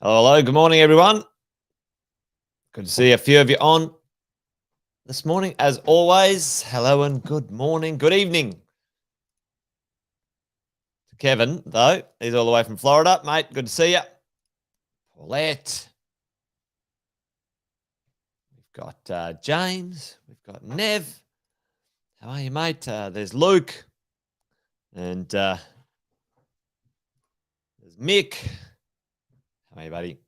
Hello, good morning, everyone. Good to see a few of you on this morning. As always, hello and good morning, good evening. To Kevin, though, he's all the way from Florida. Mate, good to see you. Paulette. We've got James. We've got Nev. How are you, mate? There's Luke. And there's Mick. How are you, buddy?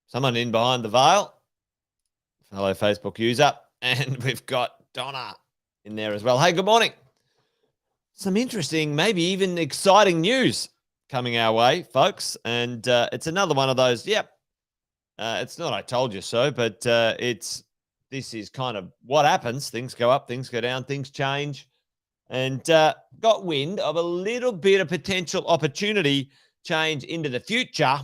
Someone in behind the veil, fellow Facebook user, and we've got Donna in there as well. Hey, good morning. Some interesting, maybe even exciting news coming our way, folks, and it's another one of those. Yep, it's not I told you so, but this is kind of what happens. Things go up, things go down, things change, and got wind of a little bit of potential opportunity change into the future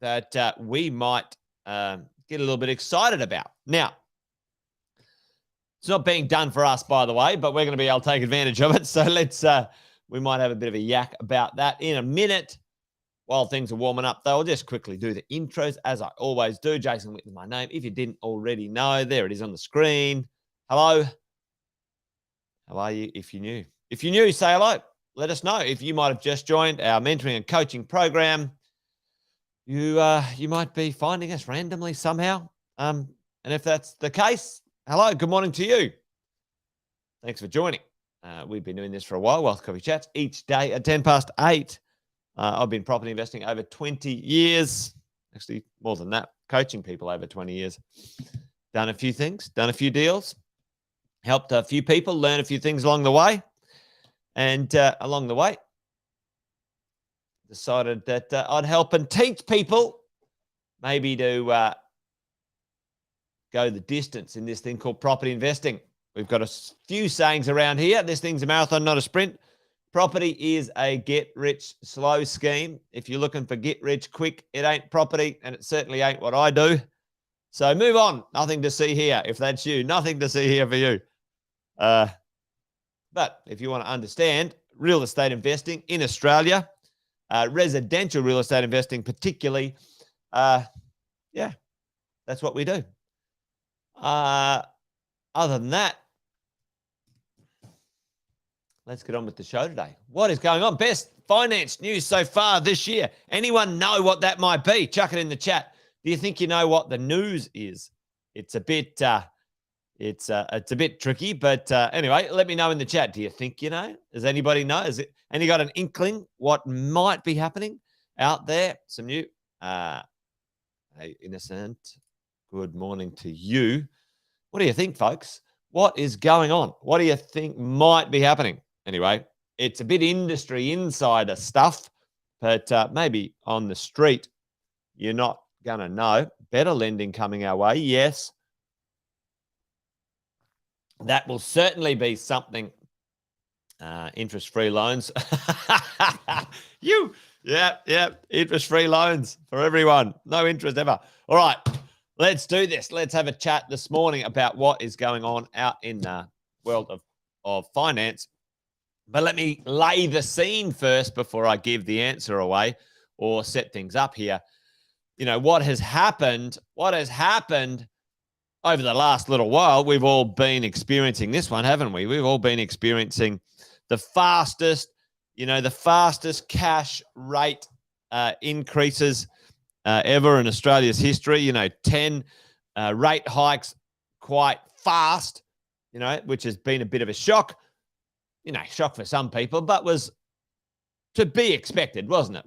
that we might get a little bit excited about. Now, it's not being done for us, by the way, but we're going to be able to take advantage of it. So we might have a bit of a yak about that in a minute. While things are warming up, though, I'll just quickly do the intros as I always do. Jason Whitten, my name. If you didn't already know, there it is on the screen. Hello. How are you? If you're new. If you're new, say hello. Let us know. If you might have just joined our mentoring and coaching program, you might be finding us randomly somehow. And if that's the case, hello, good morning to you. Thanks for joining. We've been doing this for a while, Wealth Coffee Chats, each day at 8:10. I've been property investing over 20 years. Actually, more than that, coaching people over 20 years. Done a few things, done a few deals, helped a few people learn a few things along the way. And along the way, decided that I'd help and teach people maybe to go the distance in this thing called property investing. We've got a few sayings around here. This thing's a marathon, not a sprint. Property is a get-rich-slow scheme. If you're looking for get-rich-quick, it ain't property, and it certainly ain't what I do. So move on. Nothing to see here. If that's you, nothing to see here for you. But if you want to understand real estate investing in Australia, residential real estate investing particularly, yeah, that's what we do. Other than that, let's get on with the show today. What is going on? Best finance news so far this year. Anyone know what that might be? Chuck it in the chat. Do you think you know what the news is? It's a bit it's a bit tricky, but anyway, let me know in the chat. Do you think you know? Does anybody know? Any got an inkling what might be happening out there? Some new hey, Innocent, good morning to you. What do you think, folks? What is going on? What do you think might be happening? Anyway, it's a bit industry insider stuff, but maybe on the street, you're not going to know. Better lending coming our way. Yes. That will certainly be something. Interest-free loans. Yeah. Interest-free loans for everyone. No interest ever. All right. Let's do this. Let's have a chat this morning about what is going on out in the world of finance. But let me lay the scene first before I give the answer away or set things up here. You know, what has happened over the last little while, we've all been experiencing this one, haven't we? We've all been experiencing the fastest cash rate increases ever in Australia's history. 10 rate hikes quite fast, which has been a bit of a shock. Shock for some people, but was to be expected, wasn't it?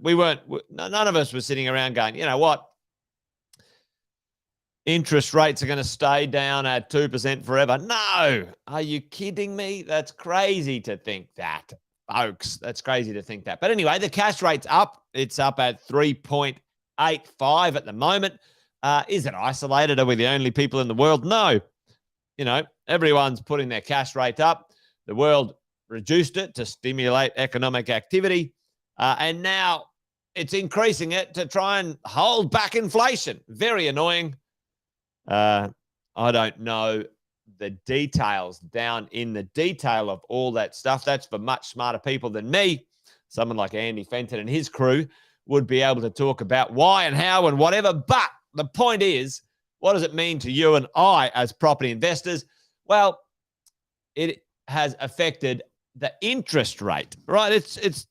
None of us were sitting around going, you know what? Interest rates are going to stay down at 2% forever. No. Are you kidding me? That's crazy to think that, folks. That's crazy to think that. But anyway, the cash rate's up. It's up at 3.85 at the moment. Is it isolated? Are we the only people in the world? No. Everyone's putting their cash rate up. The world reduced it to stimulate economic activity. And now it's increasing it to try and hold back inflation. Very annoying. I don't know the details down in the detail of all that stuff. That's for much smarter people than me. Someone like Andy Fenton and his crew would be able to talk about why and how and whatever. But the point is, what does it mean to you and I as property investors? Well, it has affected the interest rate, right? It's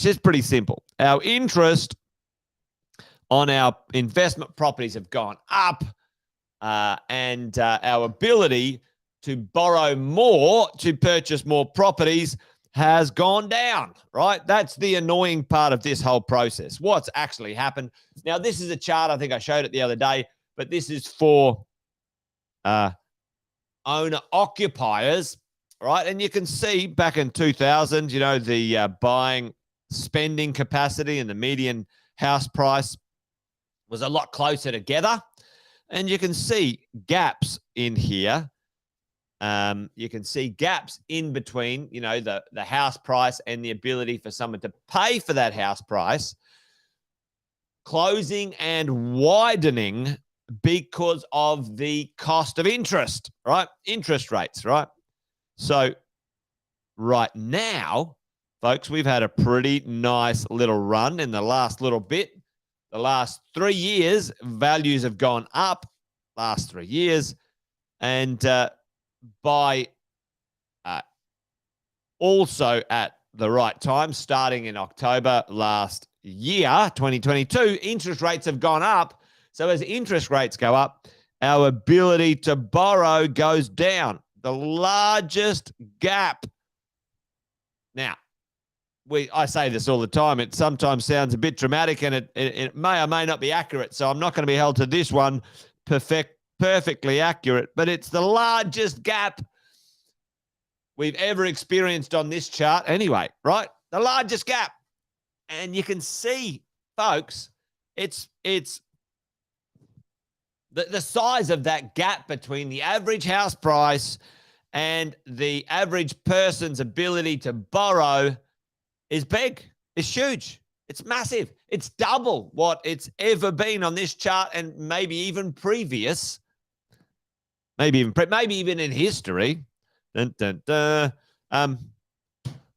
just pretty simple. Our interest on our investment properties have gone up. And our ability to borrow more to purchase more properties has gone down, right? That's the annoying part of this whole process. What's actually happened? Now, this is a chart. I think I showed it the other day, but this is for owner-occupiers, right? And you can see back in 2000, the buying spending capacity and the median house price was a lot closer together. And you can see gaps in here. You can see gaps in between, the house price and the ability for someone to pay for that house price, closing and widening because of the cost of interest, right? Interest rates, right? So right now, folks, we've had a pretty nice little run in the last little bit. The last 3 years, values have gone up, last 3 years. And by also at the right time, starting in October last year, 2022, interest rates have gone up. So as interest rates go up, our ability to borrow goes down. The largest gap. Now, I say this all the time. It sometimes sounds a bit dramatic and it may or may not be accurate. So I'm not going to be held to this one perfectly accurate, but it's the largest gap we've ever experienced on this chart anyway, right? The largest gap. And you can see, folks, it's the size of that gap between the average house price and the average person's ability to borrow is big. It's huge. It's massive. It's double what it's ever been on this chart and maybe even previous. Maybe even in history. Dun, dun, dun.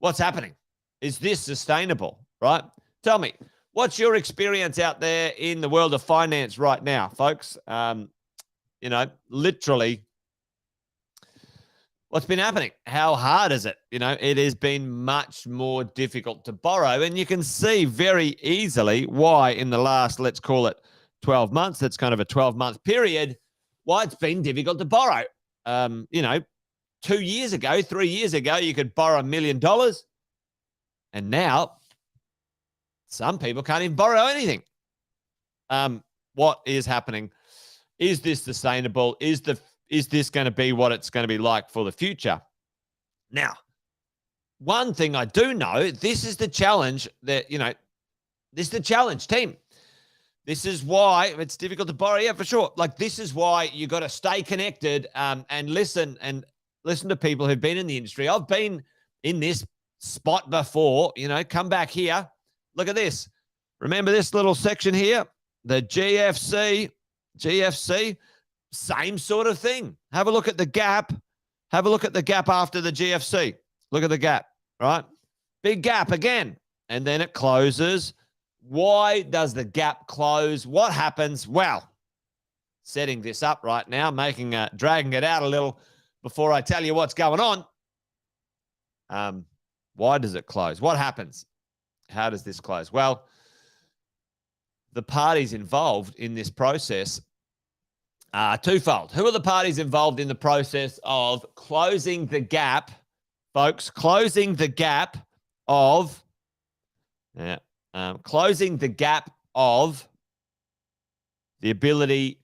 What's happening? Is this sustainable, right? Tell me, what's your experience out there in the world of finance right now, folks? Literally, what's been happening? How hard is it? It has been much more difficult to borrow. And you can see very easily why in the last, let's call it 12 months, that's kind of a 12-month period, why it's been difficult to borrow. 2 years ago, 3 years ago, you could borrow $1 million. And now some people can't even borrow anything. What is happening? Is this sustainable? Is this going to be what it's going to be like for the future? Now, one thing I do know, this is the challenge that, this is the challenge, team. This is why it's difficult to borrow. Yeah, for sure. Like, this is why you got to stay connected and listen to people who've been in the industry. I've been in this spot before, come back here. Look at this. Remember this little section here? The GFC, same sort of thing. Have a look at the gap. Have a look at the gap after the GFC. Look at the gap, right? Big gap again. And then it closes. Why does the gap close? What happens? Well, setting this up right now, dragging it out a little before I tell you what's going on. Why does it close? What happens? How does this close? Well, the parties involved in this process are twofold. Who are the parties involved in the process of closing the gap, folks? Closing the gap of closing the gap of the ability,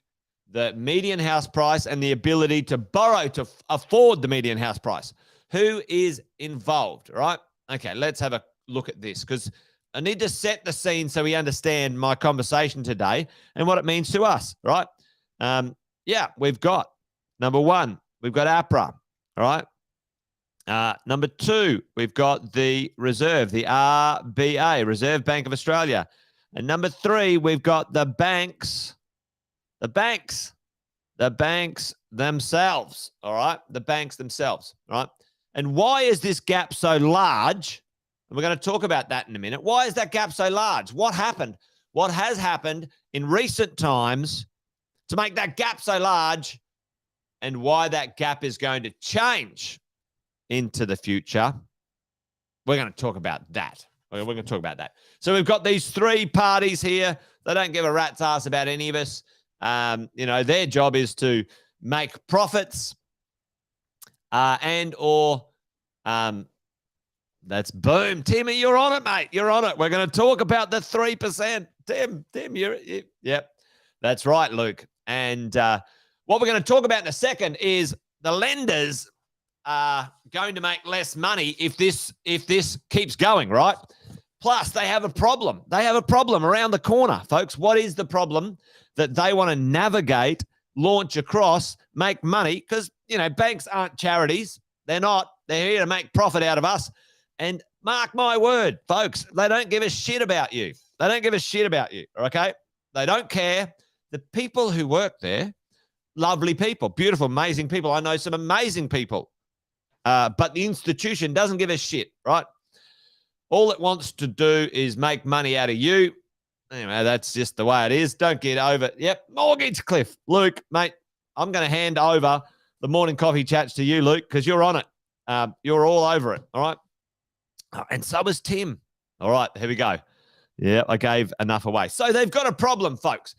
the median house price, and the ability to borrow to afford the median house price. Who is involved, right? Okay, let's have a look at this, because I need to set the scene so we understand my conversation today and what it means to us, right? We've got, number one, we've got APRA, all right? Number two, we've got the Reserve, the RBA, Reserve Bank of Australia. And number three, we've got the banks themselves, all right? The banks themselves, all right? And why is this gap so large? And we're going to talk about that in a minute. Why is that gap so large? What happened? What has happened in recent times to make that gap so large, and why that gap is going to change into the future? We're going to talk about that. We're going to talk about that. So we've got these three parties here. They don't give a rat's ass about any of us. Their job is to make profits that's boom. Timmy, you're on it, mate. You're on it. We're going to talk about the 3%. Tim, yep. That's right, Luke. And what we're going to talk about in a second is the lenders are going to make less money if this keeps going, right? Plus, they have a problem. They have a problem around the corner, folks. What is the problem that they want to navigate, launch across, make money? Because, banks aren't charities. They're not. They're here to make profit out of us. And mark my word, folks, they don't give a shit about you. They don't give a shit about you, okay? They don't care. The people who work there, lovely people, beautiful, amazing people. I know some amazing people. But the institution doesn't give a shit, right? All it wants to do is make money out of you. Anyway, that's just the way it is. Don't get over it. Yep, Mortgage Cliff. Luke, mate, I'm going to hand over the morning coffee chats to you, Luke, because you're on it. You're all over it, all right? And so is Tim. All right, here we go. Yeah, I gave enough away. So they've got a problem, folks.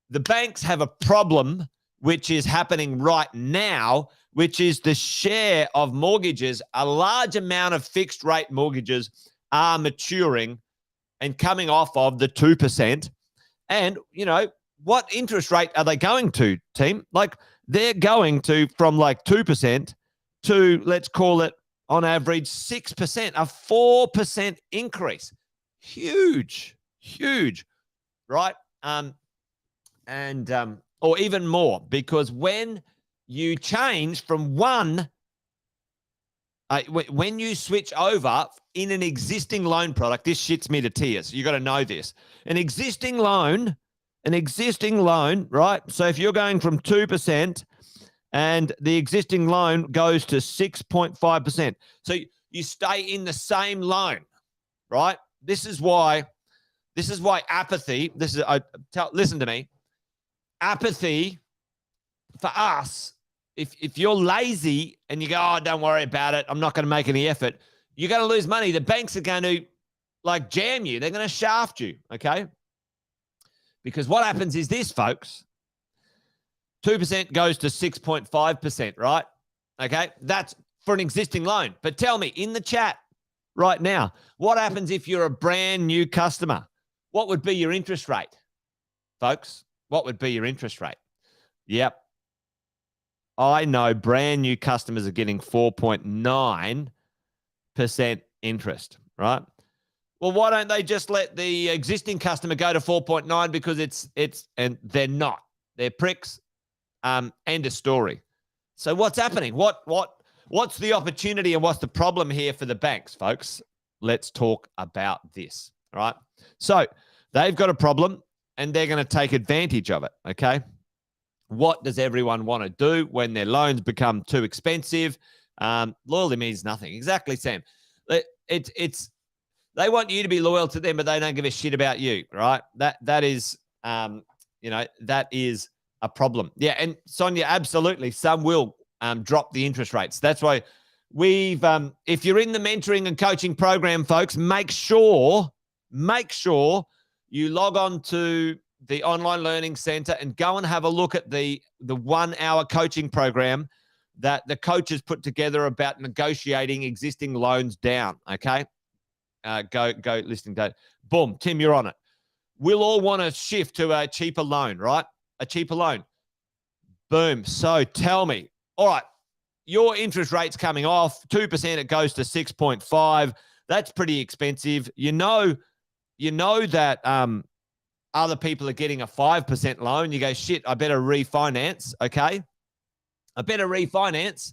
The banks have a problem, which is happening right now, which is the share of mortgages. A large amount of fixed rate mortgages are maturing and coming off of the 2%. And, what interest rate are they going to, team? Like, they're going to from like 2% to, let's call it, on average, 6%, a 4% increase. Huge, right? Or even more, because when you change from when you switch over in an existing loan product, this shits me to tears. You got to know this. An existing loan, right? So if you're going from 2%, and the existing loan goes to 6.5%. So you stay in the same loan, right? This is why apathy, listen to me. Apathy for us, if you're lazy and you go, oh, don't worry about it, I'm not going to make any effort, you're going to lose money. The banks are going to jam you. They're going to shaft you, okay? Because what happens is this, folks. 2% goes to 6.5%, right? Okay, that's for an existing loan. But tell me, in the chat right now, what happens if you're a brand new customer? What would be your interest rate, folks? What would be your interest rate? Yep. I know brand new customers are getting 4.9% interest, right? Well, why don't they just let the existing customer go to 4.9 because and they're not. They're pricks. End of story. So what's happening? What's the opportunity and what's the problem here for the banks, folks? Let's talk about this. All right. So they've got a problem and they're going to take advantage of it. Okay. What does everyone want to do when their loans become too expensive? Loyalty means nothing. Exactly, Sam. They want you to be loyal to them, but they don't give a shit about you, right? That is that is a problem. Yeah, and Sonia, absolutely, some will drop the interest rates. That's why we've if you're in the mentoring and coaching program, folks, make sure you log on to the online learning center and go and have a look at the 1 hour coaching program that the coaches put together about negotiating existing loans down. Okay. Go listening to it. Boom, Tim, you're on it. We'll all want to shift to a cheaper loan, right? A cheaper loan. Boom. So tell me, all right, your interest rate's coming off 2%. It goes to 6.5. That's pretty expensive. You know that other people are getting a 5% loan. You go, shit, I better refinance. Okay, I better refinance.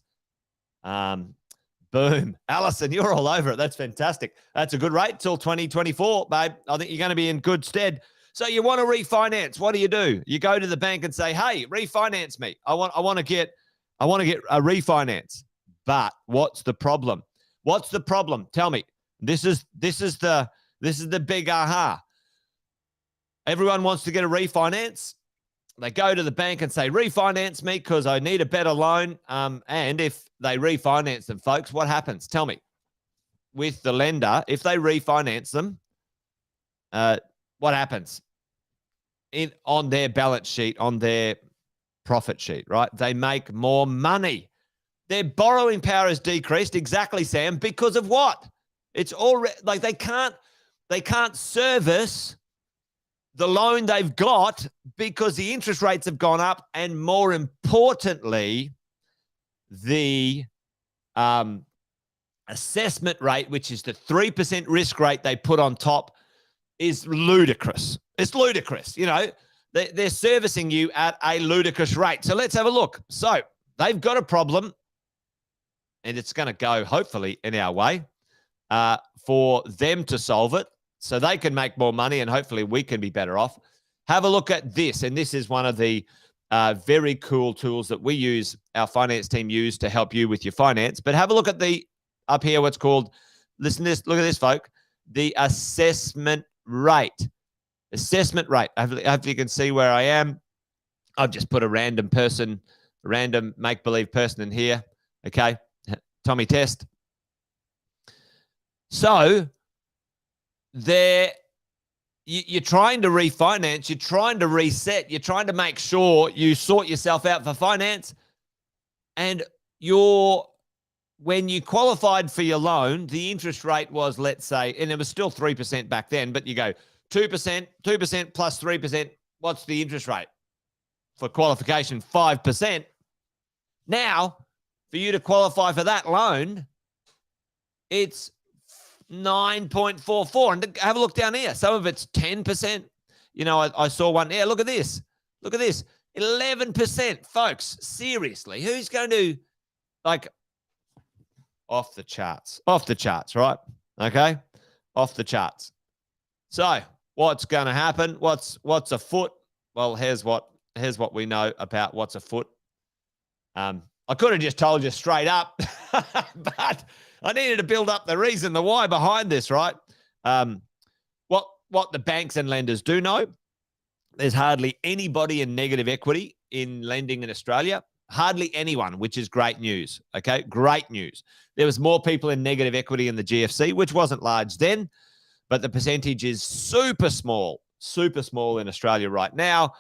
Boom. Allison, you're all over it. That's fantastic. That's a good rate till 2024, babe. I think you're going to be in good stead. So you want to refinance. What do? You go to the bank and say, hey, refinance me. I want to get a refinance. But what's the problem? What's the problem? Tell me. This is the big aha. Everyone wants to get a refinance. They go to the bank and say, refinance me because I need a better loan. And if they refinance them, folks, what happens? Tell me. With the lender, if they refinance them, what happens? On their balance sheet, on their profit sheet, right? They make more money. Their borrowing power has decreased. Exactly, Sam. Because of what? It's already like they can't service the loan they've got because the interest rates have gone up, and more importantly, the assessment rate, which is the 3% risk rate they put on top, is ludicrous. It's ludicrous. You know, they're servicing you at a ludicrous rate. So let's have a look. So they've got a problem, and it's going to go, hopefully, in our way for them to solve it, so they can make more money and hopefully we can be better off. Have a look at this. And this is one of the very cool tools that we use, our finance team use to help you with your finance. But have a look at up here, what's called, listen to this, look at this, folk, the assessment rate. Assessment rate. Hopefully you can see where I am. I've just put a random make-believe person in here. Okay. Tommy Test. So you're trying to refinance, you're trying to reset, you're trying to make sure you sort yourself out for finance. And when you qualified for your loan, the interest rate was, let's say, and it was still 3% back then, but you go 2% plus 3%. What's the interest rate for qualification? 5%. Now, for you to qualify for that loan, it's 9.44. And have a look down here. Some of it's 10%. You know, I saw one. Yeah, look at this. Look at this. 11%. Folks, seriously, who's going to, like, off the charts, right? Okay? Off the charts. So what's going to happen? What's afoot? Well, here's what we know about what's afoot. I could have just told you straight up, but I needed to build up the reason, the why behind this, right? What the banks and lenders do know, there's hardly anybody in negative equity in lending in Australia. Hardly anyone, which is great news. Okay, great news. There was more people in negative equity in the GFC, which wasn't large then, but the percentage is super small in Australia right now.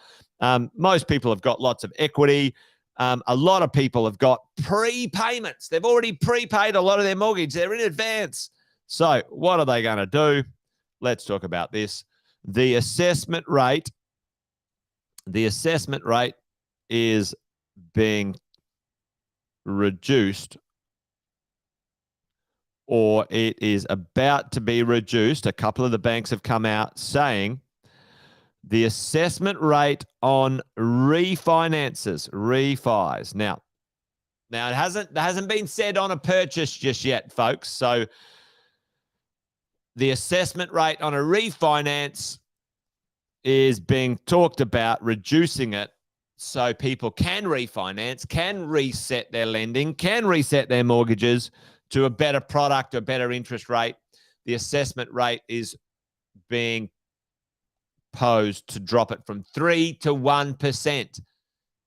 Most people have got lots of equity. A lot of people have got prepayments. They've already prepaid a lot of their mortgage. They're in advance. So what are they going to do? Let's talk about this. The assessment rate is being reduced or it is about to be reduced. A couple of the banks have come out saying the assessment rate on refis. Now it hasn't been said on a purchase just yet, folks. So the assessment rate on a refinance is being talked about reducing it so people can refinance, can reset their lending, can reset their mortgages to a better product, a better interest rate. The assessment rate is being posed to drop it from 3 to 1%.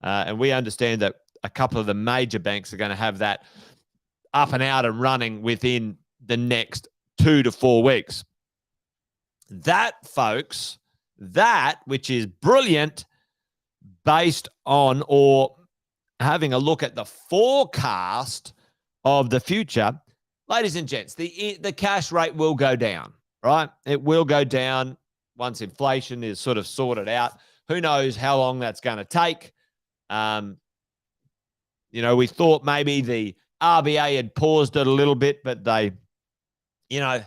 And we understand that a couple of the major banks are going to have that up and out and running within the next 2 to 4 weeks. That, folks, which is brilliant based on or having a look at the forecast of the future, ladies and gents, the cash rate will go down, right? It will go down once inflation is sort of sorted out. Who knows how long that's going to take? We thought maybe the RBA had paused it a little bit, but they, gave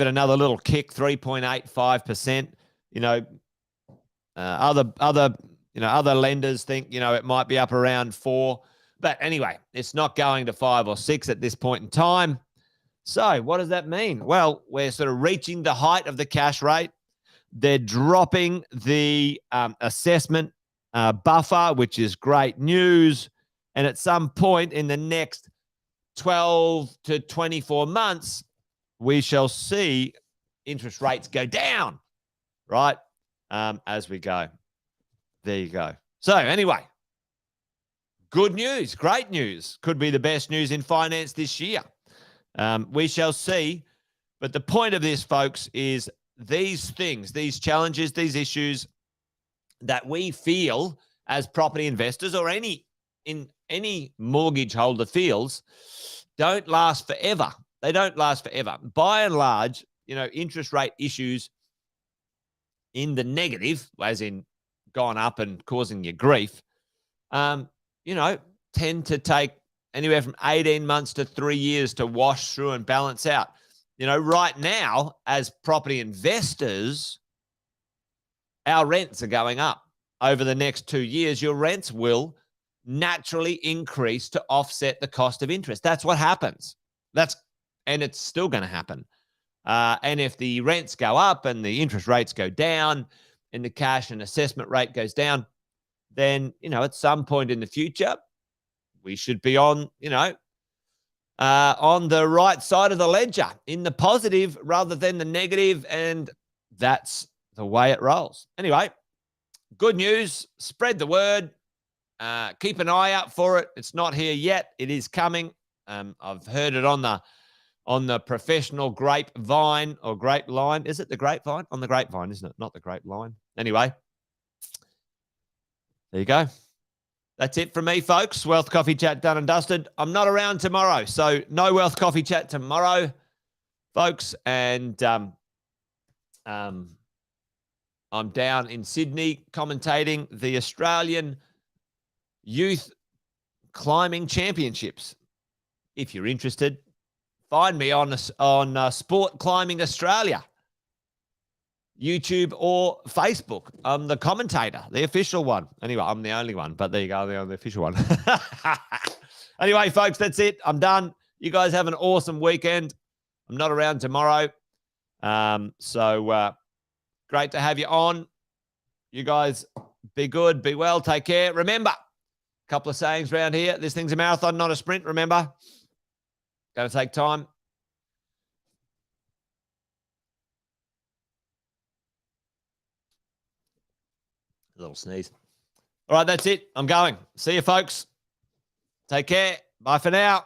it another little kick, 3.85%. Other lenders think, it might be up around 4. But anyway, it's not going to 5 or 6 at this point in time. So what does that mean? Well, we're sort of reaching the height of the cash rate. They're dropping the assessment buffer, which is great news. And at some point in the next 12 to 24 months, we shall see interest rates go down, right, as we go. There you go. So anyway, good news, great news. Could be the best news in finance this year. We shall see. But the point of this, folks, is these things, these challenges, these issues that we feel as property investors or any mortgage holder feels don't last forever. They don't last forever. By and large, interest rate issues in the negative, as in gone up and causing you grief, tend to take anywhere from 18 months to 3 years to wash through and balance out. Right now, as property investors, our rents are going up. Over the next 2 years, your rents will naturally increase to offset the cost of interest. That's what happens. And it's still going to happen. And if the rents go up and the interest rates go down and the cash and assessment rate goes down, then, at some point in the future, we should be on the right side of the ledger, in the positive rather than the negative, and that's the way it rolls. Anyway, good news. Spread the word. Keep an eye out for it. It's not here yet. It is coming. I've heard it on the professional grapevine or grapeline. Is it the grapevine? On the grapevine, isn't it? Not the grapeline. Anyway, there you go. That's it from me, folks. Wealth Coffee Chat done and dusted. I'm not around tomorrow, so no Wealth Coffee Chat tomorrow, folks. And I'm down in Sydney commentating the Australian Youth Climbing Championships. If you're interested, find me on Sport Climbing Australia, YouTube or Facebook. I'm the commentator, the official one. Anyway, I'm the only one, but there you go. I'm the official one. Anyway, folks, that's it. I'm done. You guys have an awesome weekend. I'm not around tomorrow. So great to have you on. You guys be good, be well, take care. Remember, a couple of sayings around here. This thing's a marathon, not a sprint, remember. Going to take time. A little sneeze. All right, that's it. I'm going. See you, folks. Take care. Bye for now.